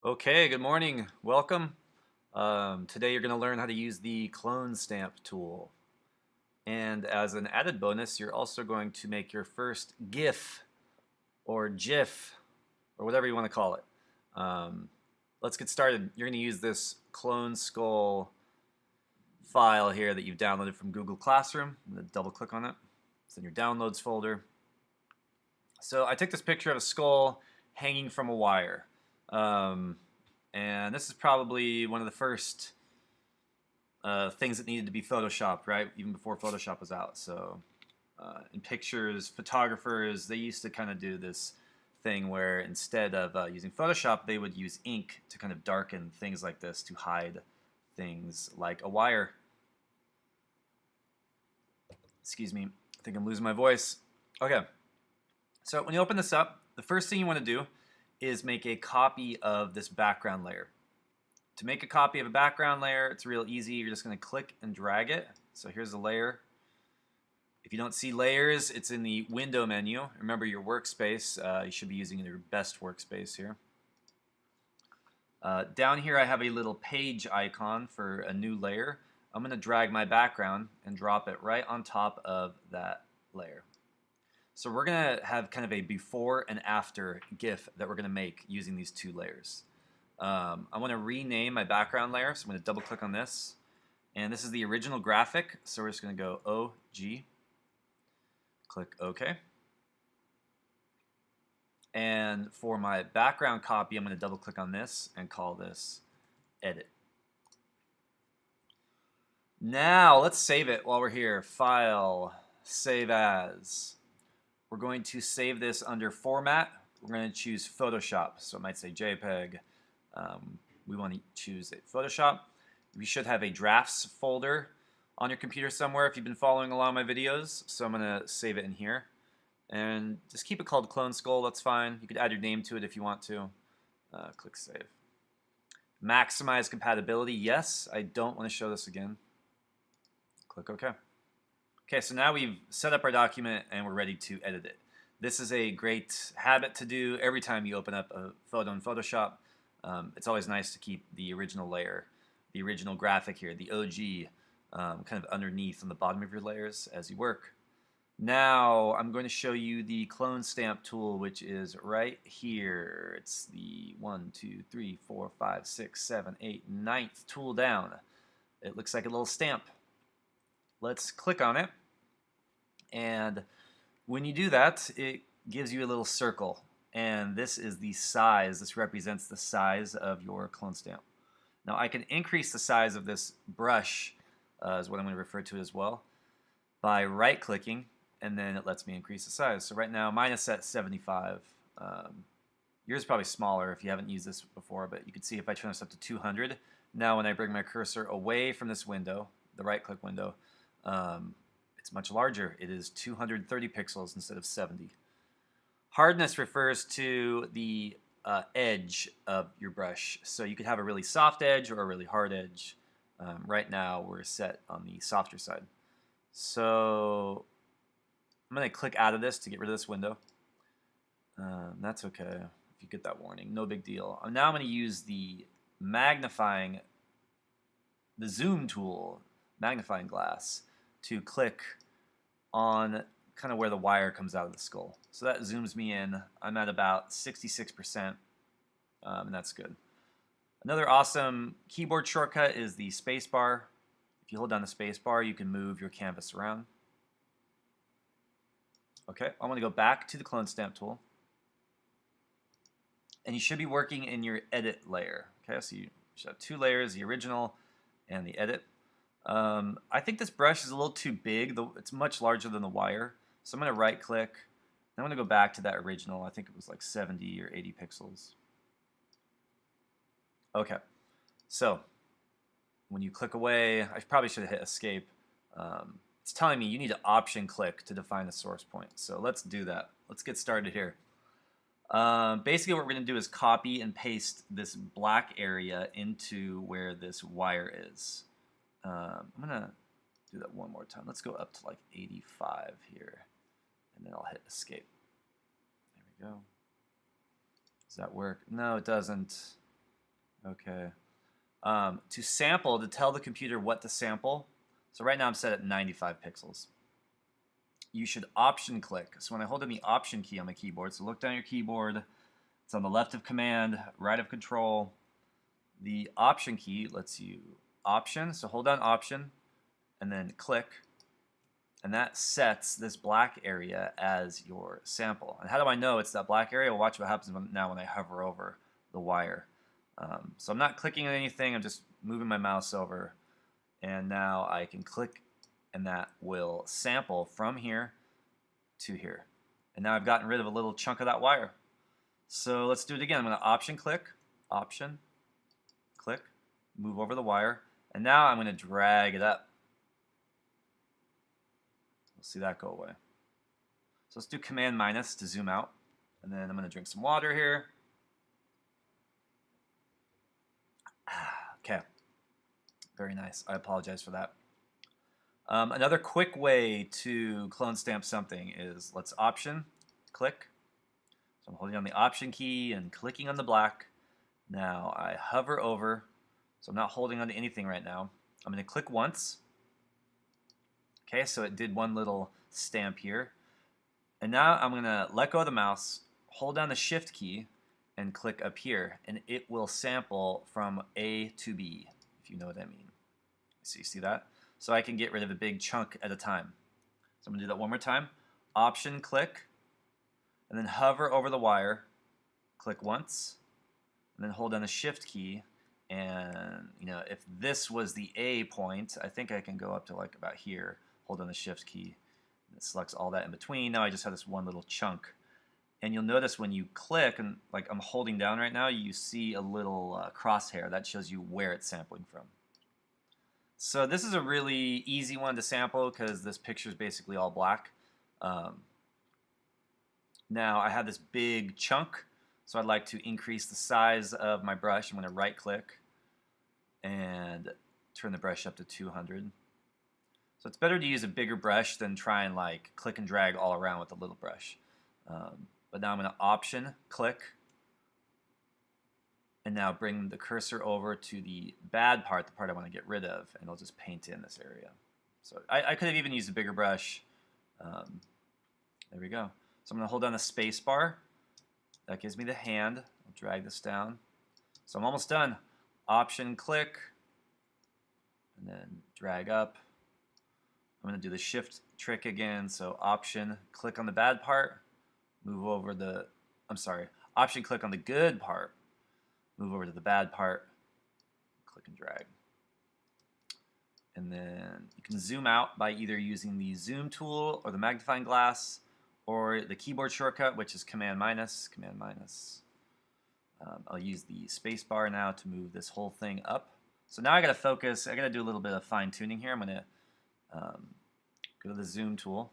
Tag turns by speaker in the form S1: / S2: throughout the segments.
S1: Okay, good morning. Welcome. Today you're going to learn how to use the clone stamp tool. And as an added bonus, you're also going to make your first GIF or GIF or whatever you want to call it. Let's get started. You're going to use this clone skull file here that you've downloaded from Google Classroom. I'm going to double click on it. It's in your downloads folder. So I took this picture of a skull hanging from a wire. And this is probably one of the first things that needed to be photoshopped, right? Even before Photoshop was out. So in pictures, photographers, they used to kind of do this thing where instead of using Photoshop, they would use ink to kind of darken things like this to hide things like a wire. Excuse me, I think I'm losing my voice. Okay, so when you open this up, the first thing you want to do is make a copy of this background layer. To make a copy of a background layer, it's real easy. You're just going to click and drag it. So here's the layer. If you don't see layers, it's in the window menu. Remember your workspace. You should be using your best workspace here. Down here I have a little page icon for a new layer. I'm going to drag my background and drop it right on top of that layer. So we're going to have kind of a before and after GIF that we're going to make using these two layers. I want to rename my background layer, so I'm going to double click on this. And this is the original graphic, so we're just going to go OG, click OK. And for my background copy, I'm going to double click on this and call this Edit. Now let's save it while we're here. File, Save As. We're going to save this under Format. We're going to choose Photoshop, so it might say JPEG. We want to choose a Photoshop. You should have a drafts folder on your computer somewhere if you've been following along my videos. So I'm going to save it in here. And just keep it called Clone Skull, that's fine. You could add your name to it if you want to. Click Save. Maximize compatibility, yes. I don't want to show this again. Click OK. Okay, so now we've set up our document and we're ready to edit it. This is a great habit to do every time you open up a photo in Photoshop. It's always nice to keep the original layer, the original graphic here, the OG, kind of underneath on the bottom of your layers as you work. Now I'm going to show you the clone stamp tool, which is right here. It's the 1, 2, 3, 4, 5, 6, 7, 8, 9th tool down. It looks like a little stamp. Let's click on it. And when you do that, it gives you a little circle. And this is the size. This represents the size of your clone stamp. Now I can increase the size of this brush, is what I'm going to refer to it as well, by right-clicking, and then it lets me increase the size. So right now mine is set 75. Yours is probably smaller if you haven't used this before, but you can see if I turn this up to 200, now when I bring my cursor away from this window, the right-click window, it's much larger. It is 230 pixels instead of 70. Hardness refers to the edge of your brush. So you could have a really soft edge or a really hard edge. Right now we're set on the softer side. So I'm going to click out of this to get rid of this window. That's okay if you get that warning. No big deal. Now I'm going to use the zoom tool, magnifying glass, to click on kind of where the wire comes out of the skull. So that zooms me in. I'm at about 66%, and that's good. Another awesome keyboard shortcut is the Spacebar. If you hold down the Spacebar, you can move your canvas around. Okay, I want to go back to the clone stamp tool. And you should be working in your edit layer. Okay, so you should have two layers, the original and the edit. I think this brush is a little too big. It's much larger than the wire. So I'm going to right click. I'm going to go back to that original. I think it was like 70 or 80 pixels. Okay, so when you click away, I probably should have hit escape. It's telling me you need to option click to define the source point. So let's do that. Let's get started here. Basically what we're going to do is copy and paste this black area into where this wire is. I'm going to do that one more time. Let's go up to like 85 here, and then I'll hit escape. There we go. Does that work? No, it doesn't. Okay. To sample, to tell the computer what to sample. So right now I'm set at 95 pixels. You should option click. So when I hold down the option key on my keyboard, so look down your keyboard. It's on the left of command, right of control. The option key lets you option. So hold down option and then click. And that sets this black area as your sample. And how do I know it's that black area? Well, watch what happens now when I hover over the wire. So I'm not clicking on anything. I'm just moving my mouse over. And now I can click, and that will sample from here to here. And now I've gotten rid of a little chunk of that wire. So let's do it again. I'm going to option click, move over the wire. And now I'm going to drag it up. We'll see that go away. So let's do Command minus to zoom out. And then I'm going to drink some water here. Okay. Very nice. I apologize for that. Another quick way to clone stamp something is let's option click. So I'm holding on the option key and clicking on the black. Now I hover over. So I'm not holding on to anything right now. I'm going to click once. Okay, so it did one little stamp here. And now I'm going to let go of the mouse, hold down the shift key, and click up here. And it will sample from A to B, if you know what I mean. So you see that? So I can get rid of a big chunk at a time. So I'm going to do that one more time. Option click, and then hover over the wire, click once, and then hold down the shift key. And if this was the A point, I think I can go up to like about here, hold down the shift key, and it selects all that in between. Now I just have this one little chunk. And you'll notice when you click, and like I'm holding down right now, you see a little crosshair. That shows you where it's sampling from. So this is a really easy one to sample because this picture is basically all black. Now I have this big chunk, so I'd like to increase the size of my brush. I'm going to right click and turn the brush up to 200. So it's better to use a bigger brush than try and like click and drag all around with a little brush. But now I'm going to option click, and now bring the cursor over to the bad part, the part I want to get rid of, and I'll just paint in this area. So I could have even used a bigger brush. There we go. So I'm going to hold down the space bar. That gives me the hand. I'll drag this down. So I'm almost done. Option click, and then drag up. I'm going to do the shift trick again. So option click on the bad part, move over the, option click on the good part, move over to the bad part, click and drag. And then you can zoom out by either using the zoom tool or the magnifying glass or the keyboard shortcut, which is Command minus. I'll use the space bar now to move this whole thing up. So now I got to focus. I got to do a little bit of fine tuning here. I'm going to go to the zoom tool,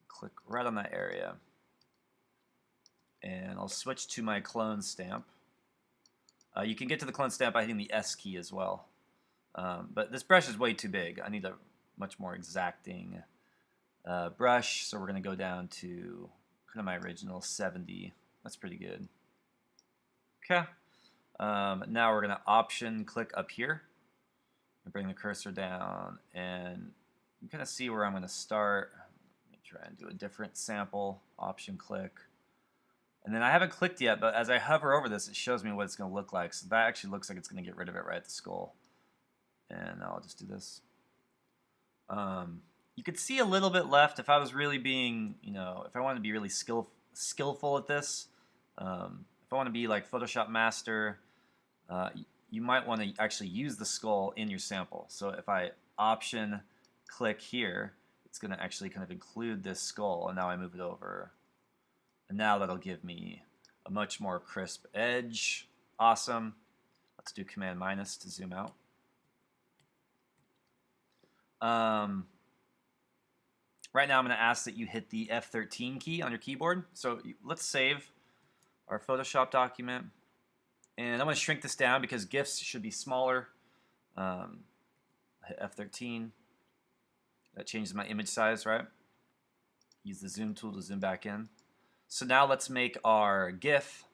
S1: click right on that area, and I'll switch to my clone stamp. You can get to the clone stamp by hitting the S key as well. But this brush is way too big. I need a much more exacting brush, so we're going to go down to kind of my original 70. That's pretty good. Okay. Now we're going to option click up here. Bring the cursor down, and you can kind of see where I'm going to start. Let me try and do a different sample. Option click. And then I haven't clicked yet, but as I hover over this, it shows me what it's going to look like. So that actually looks like it's going to get rid of it right at the skull. And I'll just do this. You could see a little bit left if I was really being, if I wanted to be really skillful at this. If I want to be like Photoshop master, you might want to actually use the skull in your sample. So if I option click here, it's going to actually kind of include this skull, and now I move it over. And now that'll give me a much more crisp edge. Awesome. Let's do Command minus to zoom out. Right now I'm going to ask that you hit the F13 key on your keyboard. So let's save our Photoshop document. And I'm going to shrink this down because GIFs should be smaller. Hit F13. That changes my image size, right? Use the zoom tool to zoom back in. So now let's make our GIF.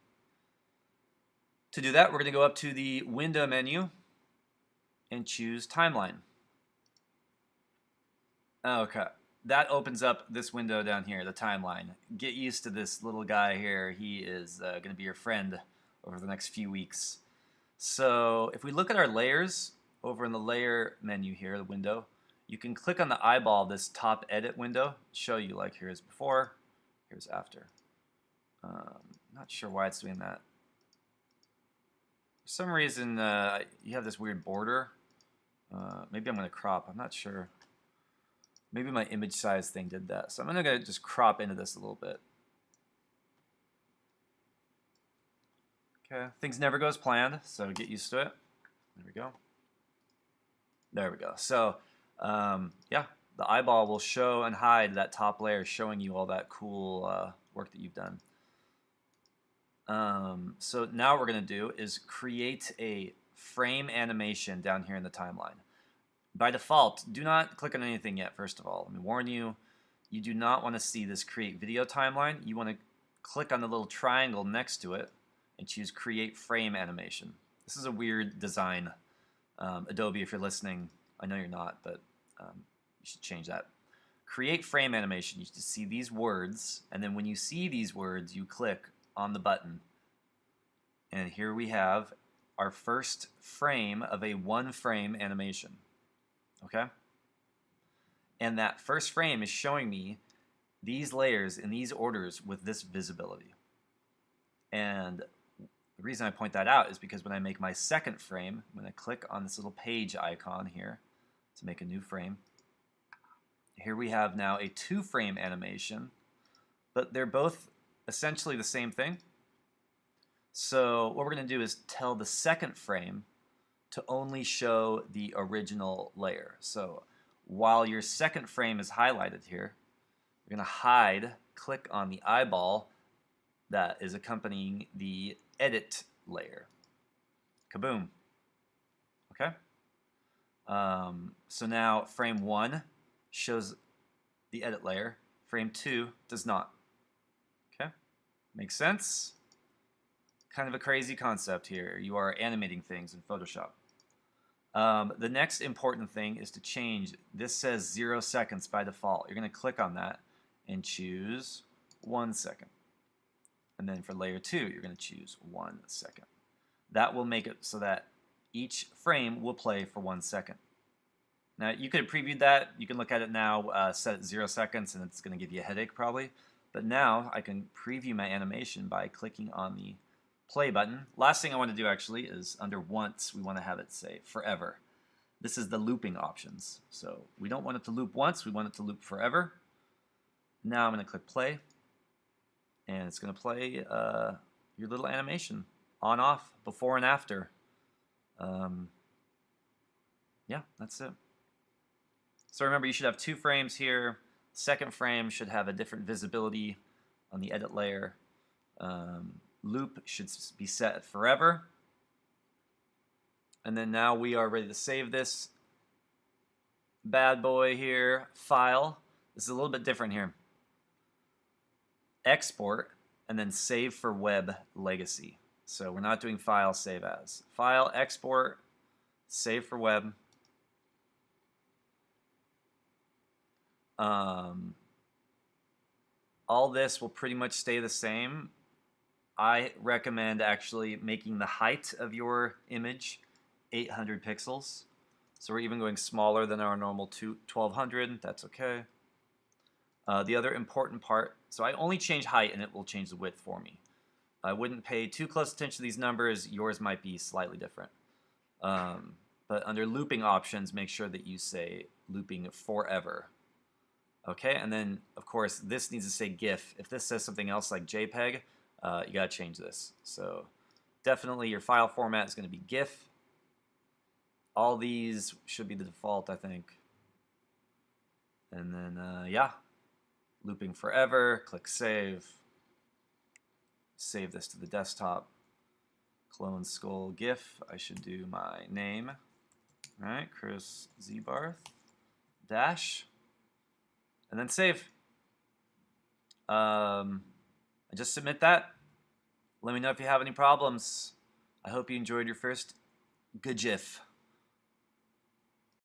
S1: To do that, we're going to go up to the window menu and choose timeline. Okay, that opens up this window down here, the timeline. Get used to this little guy here. He is going to be your friend over the next few weeks. So if we look at our layers over in the layer menu here, the window, you can click on the eyeball, this top edit window, show you like here's before, here's after. Not sure why it's doing that. For some reason, you have this weird border. Maybe I'm going to crop. I'm not sure. Maybe my image size thing did that. So I'm going to just crop into this a little bit. Okay, things never go as planned, so get used to it. There we go. There we go. So, yeah, the eyeball will show and hide that top layer, showing you all that cool work that you've done. So now what we're going to do is create a frame animation down here in the timeline. By default, do not click on anything yet, first of all. Let me warn you, you do not want to see this create video timeline. You want to click on the little triangle next to it and choose create frame animation. This is a weird design. Adobe, if you're listening, I know you're not, but you should change that. Create frame animation. You just see these words, and then when you see these words, you click on the button. And here we have our first frame of a one frame animation. Okay? And that first frame is showing me these layers in these orders with this visibility. And the reason I point that out is because when I make my second frame, I'm going to click on this little page icon here to make a new frame. Here we have now a two frame animation, but they're both essentially the same thing. So what we're going to do is tell the second frame to only show the original layer. So while your second frame is highlighted here, we're going to hide, click on the eyeball that is accompanying the edit layer. Kaboom. Okay? So now frame 1 shows the edit layer. Frame 2 does not. Okay? Makes sense? Kind of a crazy concept here. You are animating things in Photoshop. The next important thing is to change. This says 0 seconds by default. You're going to click on that and choose 1 second. And then for layer 2, you're going to choose 1 second. That will make it so that each frame will play for 1 second. Now, you could have previewed that. You can look at it now, set it 0 seconds, and it's going to give you a headache probably. But now I can preview my animation by clicking on the play button. Last thing I want to do actually is under once, we want to have it say forever. This is the looping options. So we don't want it to loop once, we want it to loop forever. Now I'm going to click play, and it's going to play your little animation on, off, before and after. Yeah, that's it. So remember, you should have 2 frames here. Second frame should have a different visibility on the edit layer. Loop should be set at forever. And then now we are ready to save this bad boy here. File. This is a little bit different here. Export, and then save for web legacy. So we're not doing file, save as. File, export, save for web. All this will pretty much stay the same. I recommend actually making the height of your image 800 pixels. So we're even going smaller than our normal 1200. That's okay. The other important part, so I only change height and it will change the width for me. I wouldn't pay too close attention to these numbers. Yours might be slightly different. But under looping options, make sure that you say looping forever. Okay, and then of course this needs to say GIF. If this says something else like JPEG, you gotta change this. So definitely your file format is going to be GIF. All these should be the default, I think. And then yeah, looping forever. Click save. Save this to the desktop. Clone skull GIF. I should do my name. All right, Chris Zbarth dash, and then save. I just submit that. Let me know if you have any problems. I hope you enjoyed your first GIF.